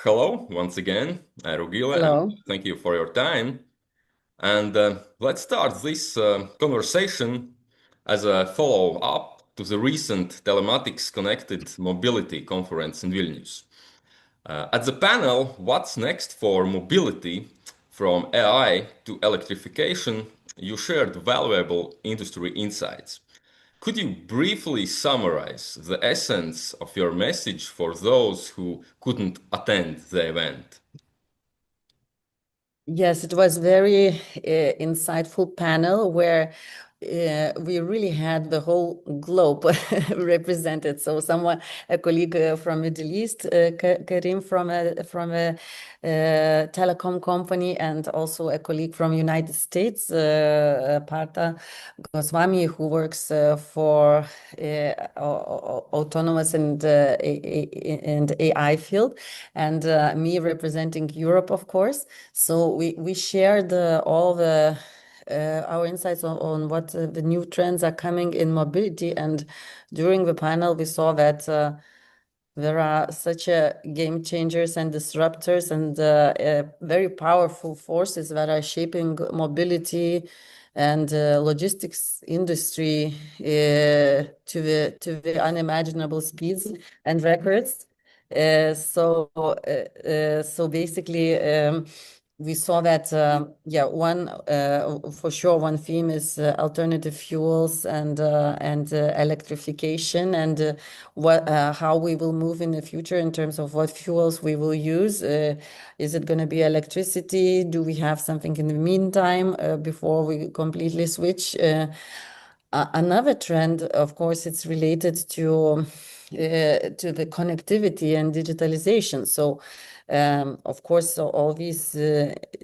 Hello, once again, Rugilė, and Hello. thank you for your time. And let's start this conversation as a follow-up to the recent Telematics Connected Mobility conference in Vilnius. At the panel, What's Next for Mobility, from AI to Electrification, you shared valuable industry insights. Could you briefly summarize the essence of your message for those who couldn't attend the event? Yes, it was very insightful panel where we really had the whole globe represented. So a colleague from Middle East, Karim from a telecom company, and also a colleague from United States, Partha Goswami, who works for autonomous and AI field, and me representing Europe, of course. So we shared all the our insights on what the new trends are coming in mobility. And during the panel, we saw that there are such game changers and disruptors and very powerful forces that are shaping mobility and logistics industry to the unimaginable speeds and records. So basically, we saw that one theme is alternative fuels and electrification, and how we will move in the future in terms of what fuels we will use. Is it going to be electricity? Do we have something in the meantime before we completely switch? Another trend, of course, it's related to the connectivity and digitalization. So, of course, all these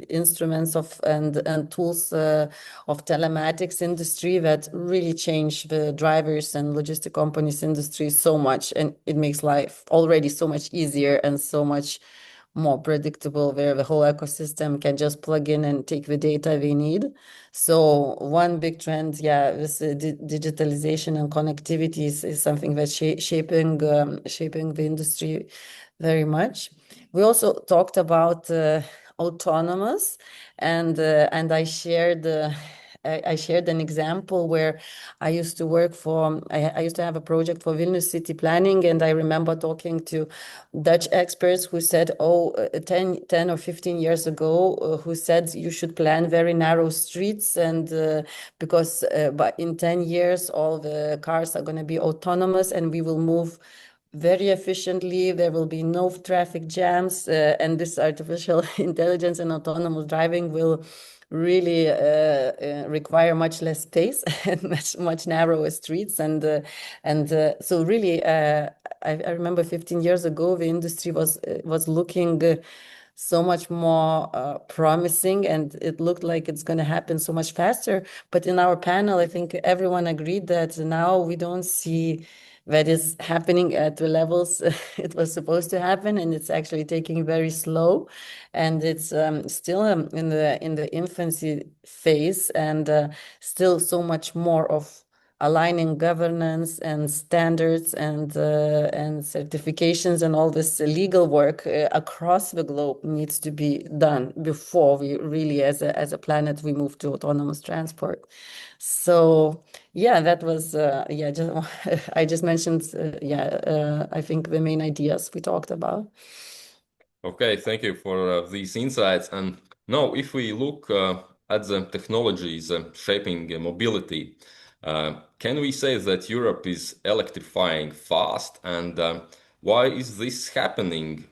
instruments and tools of telematics industry that really change the drivers and logistic companies industry so much, and it makes life already so much easier and so much more predictable, where the whole ecosystem can just plug in and take the data they need. So one big trend, this digitalization and connectivity is something that's shaping the industry very much. We also talked about autonomous, and I shared an example where I used to work for, I used to have a project for Vilnius city planning, and I remember talking to Dutch experts who said, 10 or 15 years ago, who said you should plan very narrow streets, and because but in 10 years, all the cars are going to be autonomous and we will move very efficiently. There will be no traffic jams, and this artificial intelligence and autonomous driving will really require much less space and much narrower streets. So really, I remember 15 years ago, the industry was looking so much more promising, and it looked like it's going to happen so much faster. But in our panel, I think everyone agreed that now we don't see that is happening at the levels it was supposed to happen, and it's actually taking very slow, and it's still in the infancy phase, and still so much more of aligning governance and standards and certifications and all this legal work across the globe needs to be done before we really, as a planet, we move to autonomous transport. So that was I just mentioned I think the main ideas we talked about. Okay, thank you for these insights. And now, if we look at the technologies shaping mobility, can we say that Europe is electrifying fast? And why is this happening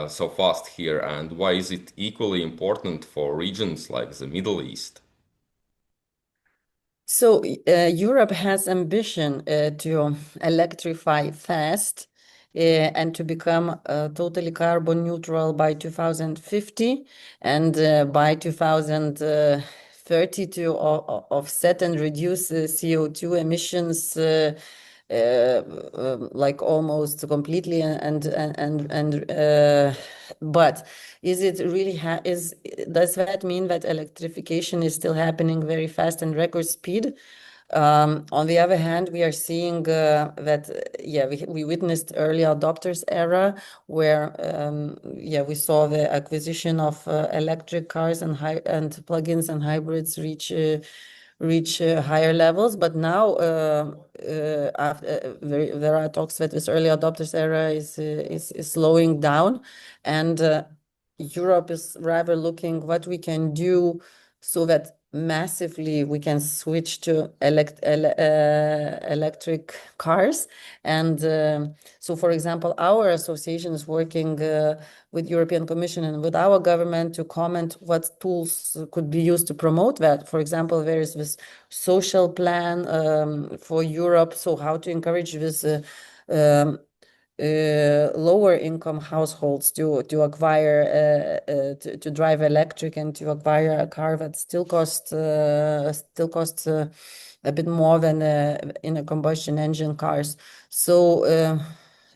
so fast here? And why is it equally important for regions like the Middle East? So Europe has ambition to electrify fast and to become totally carbon neutral by 2050, and by 2030 to offset and reduce CO2 emissions like almost completely. But is it really does that mean that electrification is still happening very fast and record speed? On the other hand, we are seeing that we witnessed early adopters era where we saw the acquisition of electric cars and plugins and hybrids reach higher levels. But now there are talks that this early adopters era is slowing down, and Europe is rather looking what we can do so that massively we can switch to electric cars. And so, for example, our association is working with European Commission and with our government to comment what tools could be used to promote that. For example, there is this social plan for Europe, so how to encourage this lower income households to acquire to drive electric and to acquire a car that still costs a bit more than in a combustion engine cars. So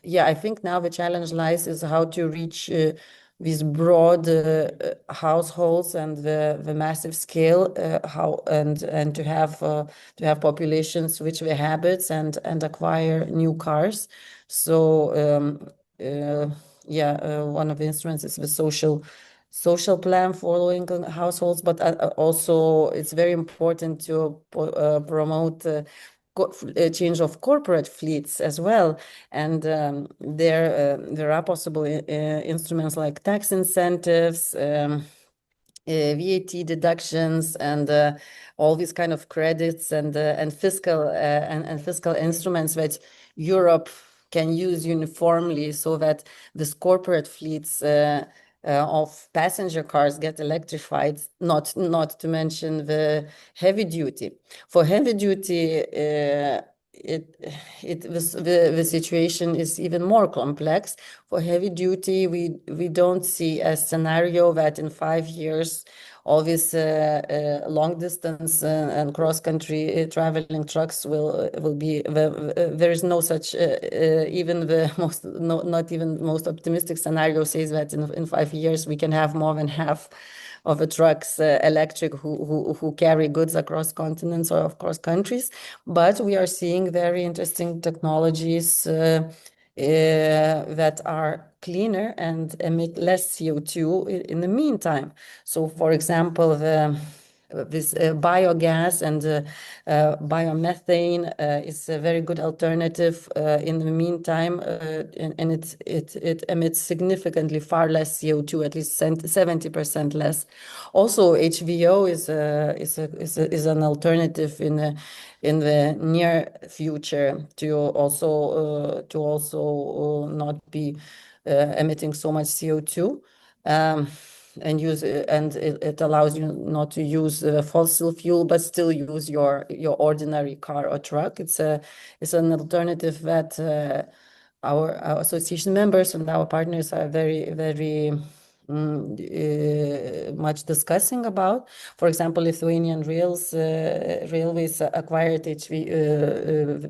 I think now the challenge lies is how to reach these broad households and the massive scale, and to have populations switch their habits and acquire new cars. So one of the instruments is the social plan for low-income households, but also it's very important to promote change of corporate fleets as well. And there are possible instruments like tax incentives, VAT deductions, and all these kind of credits and fiscal instruments that Europe can use uniformly so that this corporate fleets of passenger cars get electrified, not to mention the heavy duty. For heavy duty, the situation is even more complex. For heavy duty, we don't see a scenario that in 5 years all these long distance and cross country traveling trucks will be there is no such even the most not even most optimistic scenario says that in 5 years we can have more than half of the trucks electric who carry goods across continents or across countries. But we are seeing very interesting technologies that are cleaner and emit less CO2 in the meantime. So, for example, this biogas and biomethane is a very good alternative in the meantime, and it emits significantly far less CO2, at least 70% less. Also, HVO is an alternative in the near future to also not be emitting so much CO2. And it allows you not to use fossil fuel, but still use your ordinary car or truck. It's an alternative that our association members and our partners are very, very much discussing about. For example, Lithuanian railways acquired a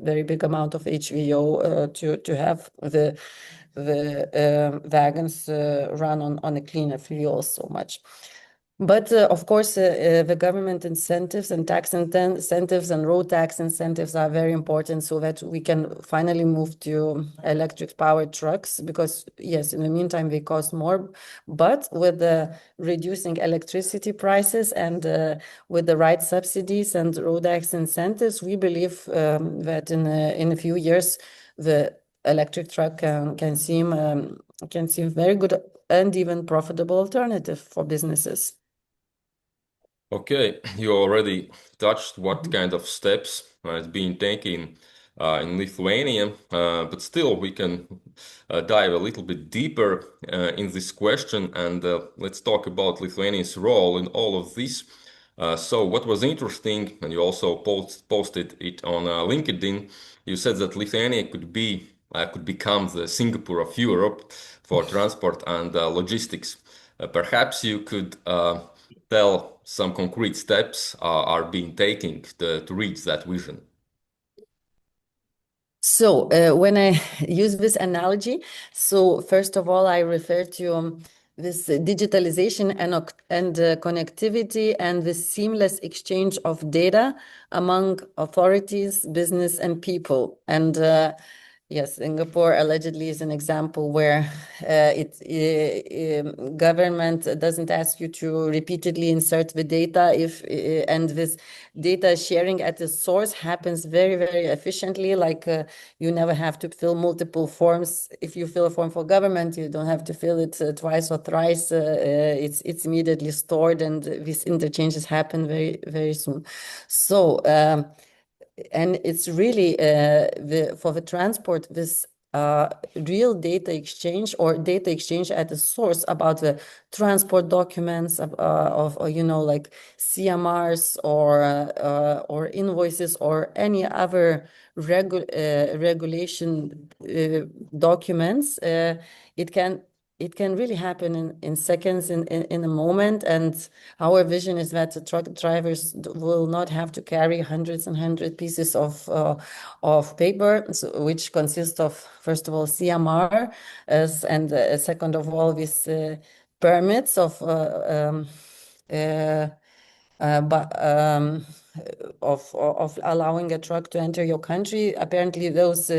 very big amount of HVO to have the wagons run on a cleaner fuel so much. But of course, the government incentives and tax incentives and road tax incentives are very important so that we can finally move to electric powered trucks, because yes, in the meantime, they cost more. But with the reducing electricity prices and with the right subsidies and road tax incentives, we believe that in a few years, the electric truck can seem very good and even profitable alternative for businesses. Okay, you already touched what kind of steps is being taken in Lithuania, but still we can dive a little bit deeper in this question, and let's talk about Lithuania's role in all of this. So what was interesting, and you also posted it on LinkedIn, you said that Lithuania could become the Singapore of Europe for transport and logistics. Perhaps you could tell some concrete steps are being taken to reach that vision. So when I use this analogy, so first of all, I refer to this digitalization and connectivity and the seamless exchange of data among authorities, business, and people. And yes, Singapore allegedly is an example where government doesn't ask you to repeatedly insert the data and this data sharing at the source happens very, very efficiently. Like you never have to fill multiple forms. If you fill a form for government, you don't have to fill it twice or thrice. It's immediately stored, and these interchanges happen very, very soon. So. And it's really for the transport, this real data exchange or data exchange at the source about the transport documents of like CMRs or invoices or any other regulation documents. It can really happen in seconds, in a moment. And our vision is that the truck drivers will not have to carry hundreds and hundred pieces of paper, which consist of, first of all, CMR, and second of all, these permits of allowing a truck to enter your country. Apparently, those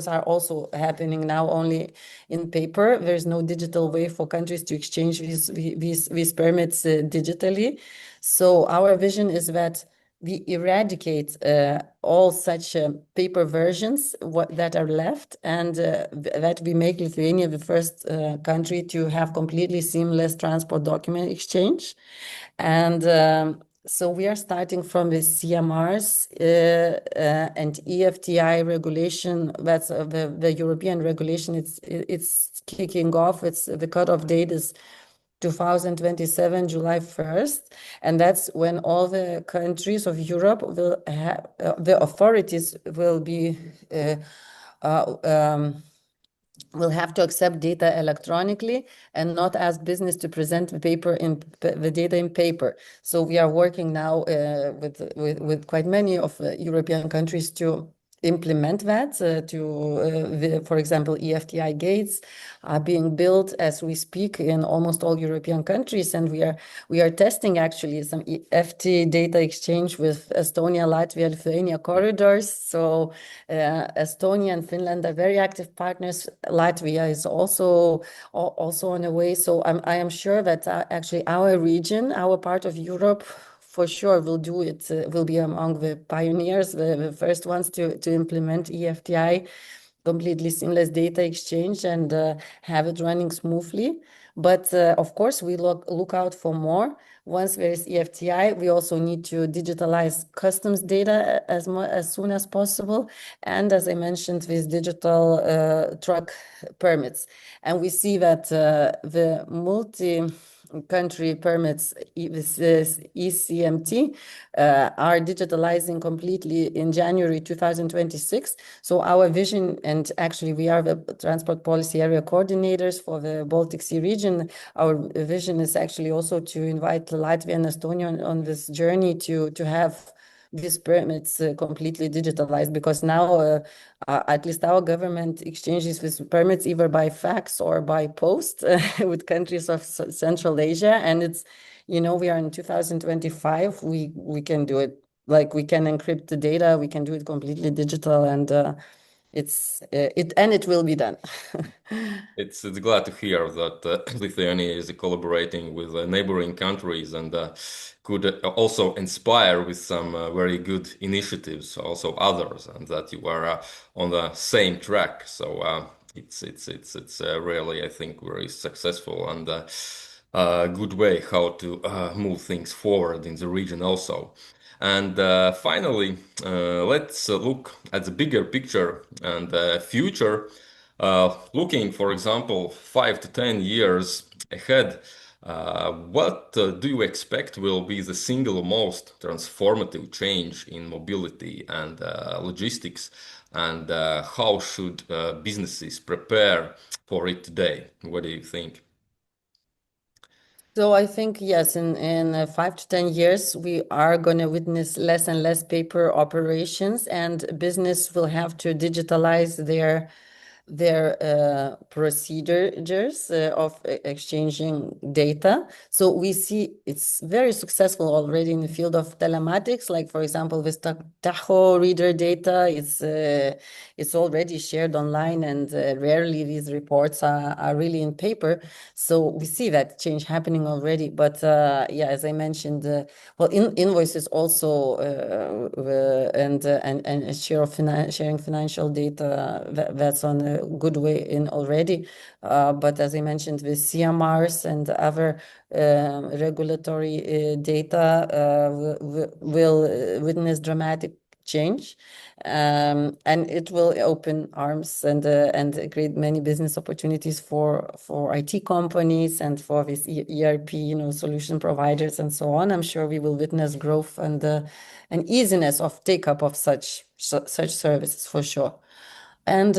are also happening now only in paper. There's no digital way for countries to exchange these permits digitally. So our vision is that we eradicate all such paper versions that are left, and that we make Lithuania the first country to have completely seamless transport document exchange. And so we are starting from the CMRs and EFTI regulation. That's the European regulation. It's kicking off. The cutoff date is 2027, July 1st. And that's when all the countries of Europe will have, the authorities will be will have to accept data electronically and not ask business to present the data in paper. So we are working now with quite many of the European countries to implement that. For example, EFTI gates are being built as we speak in almost all European countries, and we are testing actually some EFT data exchange with Estonia, Latvia, Lithuania corridors. So Estonia and Finland are very active partners. Latvia is also on the way. So I am sure that actually our region, our part of Europe, for sure will do it, will be among the pioneers, the first ones to implement EFTI, completely seamless data exchange, and have it running smoothly. But of course, we look out for more. Once there is EFTI, we also need to digitalize customs data as soon as possible. And as I mentioned, with digital truck permits. And we see that the multi-country permits, this ECMT, are digitalizing completely in January 2026. So our vision, and actually we are the transport policy area coordinators for the Baltic Sea region, our vision is actually also to invite Latvia and Estonia on this journey to have these permits completely digitalized, because now at least our government exchanges these permits either by fax or by post with countries of Central Asia. And it's, we are in 2025, we can do it, like we can encrypt the data, we can do it completely digital, and it will be done. It's glad to hear that Lithuania is collaborating with neighboring countries and could also inspire with some very good initiatives, also others, and that you are on the same track. So it's really, I think, very successful and a good way how to move things forward in the region also. And finally, let's look at the bigger picture and the future. Looking, for example, 5 to 10 years ahead, what do you expect will be the single most transformative change in mobility and logistics, and how should businesses prepare for it today? What do you think? So I think, yes, in 5 to 10 years, we are going to witness less and less paper operations, and business will have to digitalize their their procedures of exchanging data. So we see it's very successful already in the field of telematics, like for example, with tacho reader data, it's already shared online, and rarely these reports are really in paper. So we see that change happening already. But yeah, as I mentioned, well, invoices also and a share of sharing financial data, that's on a good way in already. But as I mentioned, with CMRs and other regulatory data will witness dramatic change, and it will open arms and create many business opportunities for IT companies and for these ERP, solution providers and so on. I'm sure we will witness growth and easiness of take up of such services for sure. And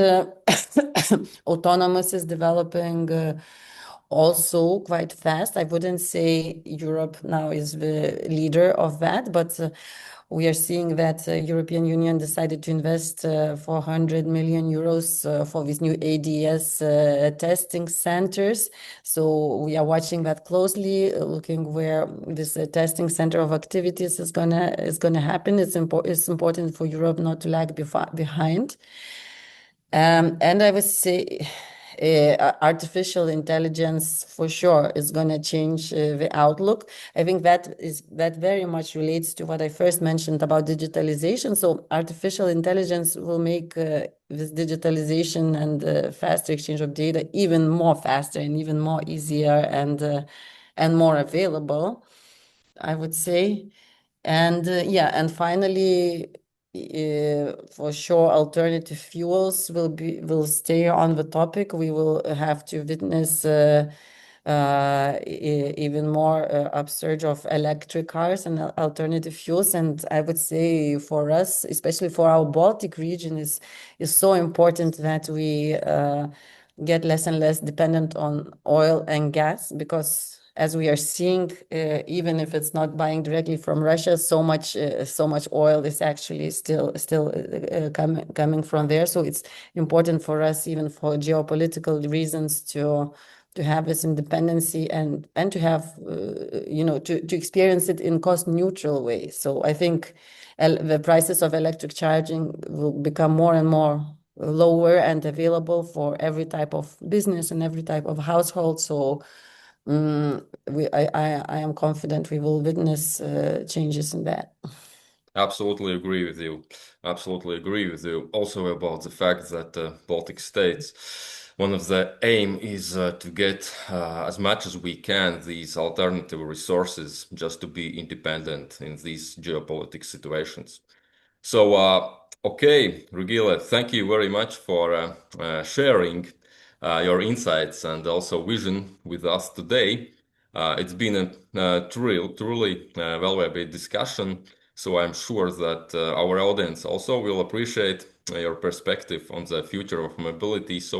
autonomous is developing also quite fast. I wouldn't say Europe now is the leader of that, but we are seeing that European Union decided to invest 400 million euros for these new ADS testing centers. So we are watching that closely, looking where this testing center of activities is gonna happen. It's important for Europe not to lag behind. And I would say artificial intelligence for sure is going to change the outlook. I think that very much relates to what I first mentioned about digitalization. So artificial intelligence will make this digitalization and faster exchange of data even more faster and even more easier and more available, I would say. And yeah, and finally, for sure, alternative fuels will stay on the topic. We will have to witness even more upsurge of electric cars and alternative fuels. And I would say for us, especially for our Baltic region, is so important that we get less and less dependent on oil and gas, because as we are seeing, even if it's not buying directly from Russia, so much oil is actually still coming from there. So it's important for us, even for geopolitical reasons, to have this independency and to have to experience it in cost neutral way. So I think the prices of electric charging will become more and more lower and available for every type of business and every type of household. So I am confident we will witness changes in that. Absolutely agree with you. Absolutely agree with you. Also about the fact that Baltic states, one of the aim is to get as much as we can these alternative resources, just to be independent in these geopolitical situations. So, okay, Rugilė, thank you very much for sharing your insights and also vision with us today. It's been a truly valuable discussion. So I'm sure that our audience also will appreciate your perspective on the future of mobility. So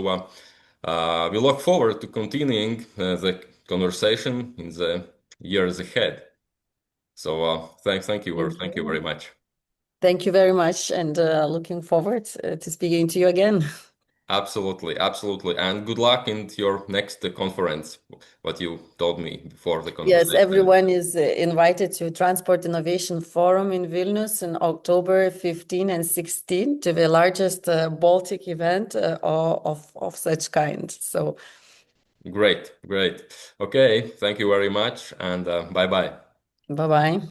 we look forward to continuing the conversation in the years ahead. So thank you very much. Thank you very much, and looking forward to speaking to you again. Absolutely, absolutely. And good luck in your next conference, what you told me before the conversation. Yes, everyone is invited to Transport Innovation Forum in Vilnius in October 15 and 16, to the largest Baltic event of such kind. So great. Okay, thank you very much, and bye-bye. bye-bye.